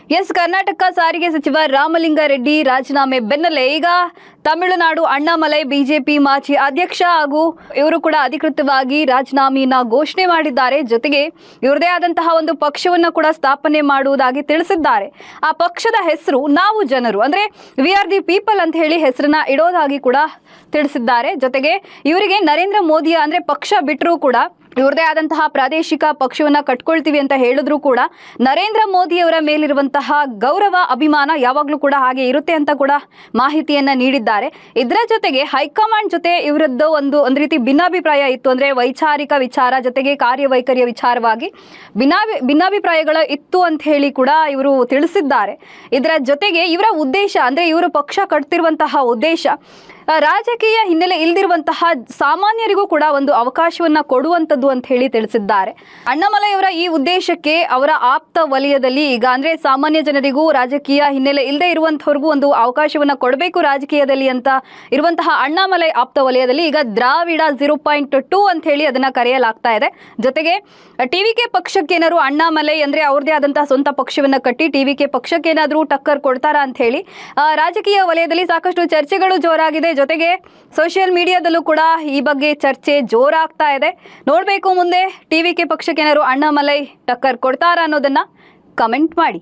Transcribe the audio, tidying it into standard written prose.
S, Karnataka ಸಾರಿಗೆ ಸಚಿವ ರಾಮಲಿಂಗಾರೆಡ್ಡಿ ರಾಜೀನಾಮೆ ಬೆನ್ನಲ್ಲೇ ಈಗ ತಮಿಳುನಾಡು ಅಣ್ಣಾಮಲೈ ಬಿಜೆಪಿ ಮಾಜಿ ಅಧ್ಯಕ್ಷ ಹಾಗೂ ಇವರು ಕೂಡ ಅಧಿಕೃತವಾಗಿ ರಾಜೀನಾಮೆಯನ್ನ ಘೋಷಣೆ ಮಾಡಿದ್ದಾರೆ. ಜೊತೆಗೆ ಇವರದೇ ಆದಂತಹ ಒಂದು ಪಕ್ಷವನ್ನು ಕೂಡ ಸ್ಥಾಪನೆ ಮಾಡುವುದಾಗಿ ತಿಳಿಸಿದ್ದಾರೆ. ಆ ಪಕ್ಷದ ಹೆಸರು ನಾವು ಜನರು, ಅಂದ್ರೆ ವಿ ಆರ್ ದಿ ಪೀಪಲ್ ಅಂತ ಹೇಳಿ ಹೆಸರನ್ನ ಇಡೋದಾಗಿ ಕೂಡ ತಿಳಿಸಿದ್ದಾರೆ. ಜೊತೆಗೆ ಇವರಿಗೆ ನರೇಂದ್ರ ಮೋದಿ ಅಂದ್ರೆ ಪಕ್ಷ ಬಿಟ್ಟರೂ ಕೂಡ ಇವ್ರದೇ ಆದಂತಹ ಪ್ರಾದೇಶಿಕ ಪಕ್ಷವನ್ನ ಕಟ್ಕೊಳ್ತೀವಿ ಅಂತ ಹೇಳಿದ್ರು ಕೂಡ ನರೇಂದ್ರ ಮೋದಿ ಅವರ ಮೇಲಿರುವಂತಹ ಗೌರವ ಅಭಿಮಾನ ಯಾವಾಗಲೂ ಕೂಡ ಹಾಗೆ ಇರುತ್ತೆ ಅಂತ ಕೂಡ ಮಾಹಿತಿಯನ್ನ ನೀಡಿದ್ದಾರೆ. ಇದರ ಜೊತೆಗೆ ಹೈಕಮಾಂಡ್ ಜೊತೆ ಇವರದ್ದು ಒಂದು ರೀತಿ ಭಿನ್ನಾಭಿಪ್ರಾಯ ಇತ್ತು, ಅಂದ್ರೆ ವೈಚಾರಿಕ ವಿಚಾರ ಜೊತೆಗೆ ಕಾರ್ಯವೈಖರಿಯ ವಿಚಾರವಾಗಿ ಭಿನ್ನಾಭಿಪ್ರಾಯಗಳು ಇತ್ತು ಅಂತ ಹೇಳಿ ಕೂಡ ಇವರು ತಿಳಿಸಿದ್ದಾರೆ. ಇದರ ಜೊತೆಗೆ ಇವರ ಉದ್ದೇಶ ಅಂದ್ರೆ ಇವರು ಪಕ್ಷ ಕಟ್ತಿರುವಂತಹ ಉದ್ದೇಶ ರಾಜಕೀಯ ಹಿನ್ನೆಲೆ ಇಲ್ದಿರುವಂತಹ ಸಾಮಾನ್ಯರಿಗೂ ಕೂಡ ಒಂದು ಅವಕಾಶವನ್ನ ಕೊಡುವಂಥದ್ದು ಅಂತ ಹೇಳಿ ತಿಳಿಸಿದ್ದಾರೆ. ಅಣ್ಣಾಮಲೈ ಅವರ ಈ ಉದ್ದೇಶಕ್ಕೆ ಅವರ ಆಪ್ತ ವಲಯದಲ್ಲಿ ಈಗ ಅಂದ್ರೆ ಸಾಮಾನ್ಯ ಜನರಿಗೂ ರಾಜಕೀಯ ಹಿನ್ನೆಲೆ ಇಲ್ಲದೆ ಇರುವಂತವ್ರಿಗೂ ಒಂದು ಅವಕಾಶವನ್ನ ಕೊಡಬೇಕು ರಾಜಕೀಯದಲ್ಲಿ ಅಂತ ಇರುವಂತಹ ಅಣ್ಣಾಮಲೈ ಆಪ್ತ ವಲಯದಲ್ಲಿ ಈಗ ದ್ರಾವಿಡ 0.2 ಅಂತ ಹೇಳಿ ಅದನ್ನ ಕರೆಯಲಾಗ್ತಾ ಇದೆ. ಜೊತೆಗೆ ಟಿವಿಕೆ ಪಕ್ಷಕ್ಕೇನಾದ್ರು ಅಣ್ಣಾಮಲೈ ಅಂದ್ರೆ ಅವ್ರದೇ ಆದಂತಹ ಸ್ವಂತ ಪಕ್ಷವನ್ನ ಕಟ್ಟಿ ಟಿವಿಕೆ ಪಕ್ಷಕ್ಕೇನಾದ್ರೂ ಟಕ್ಕರ್ ಕೊಡ್ತಾರಾ ಅಂತ ಹೇಳಿ ರಾಜಕೀಯ ವಲಯದಲ್ಲಿ ಸಾಕಷ್ಟು ಚರ್ಚೆಗಳು ಜೋರಾಗಿದೆ. ಜೊತೆಗೆ ಸೋಷಿಯಲ್ ಮೀಡಿಯಾದಲ್ಲೂ ಕೂಡ ಈ ಬಗ್ಗೆ ಚರ್ಚೆ ಜೋರಾಗ್ತಾ ಇದೆ. ನೋಡಬೇಕು ಮುಂದೆ ಟಿವಿಕೆ ಪಕ್ಷಕ್ಕೆ ಏನಾದ್ರು ಅಣ್ಣಾಮಲೈ ಟಕ್ಕರ್ ಕೊಡ್ತಾರಾ ಅನ್ನೋದನ್ನ ಕಮೆಂಟ್ ಮಾಡಿ.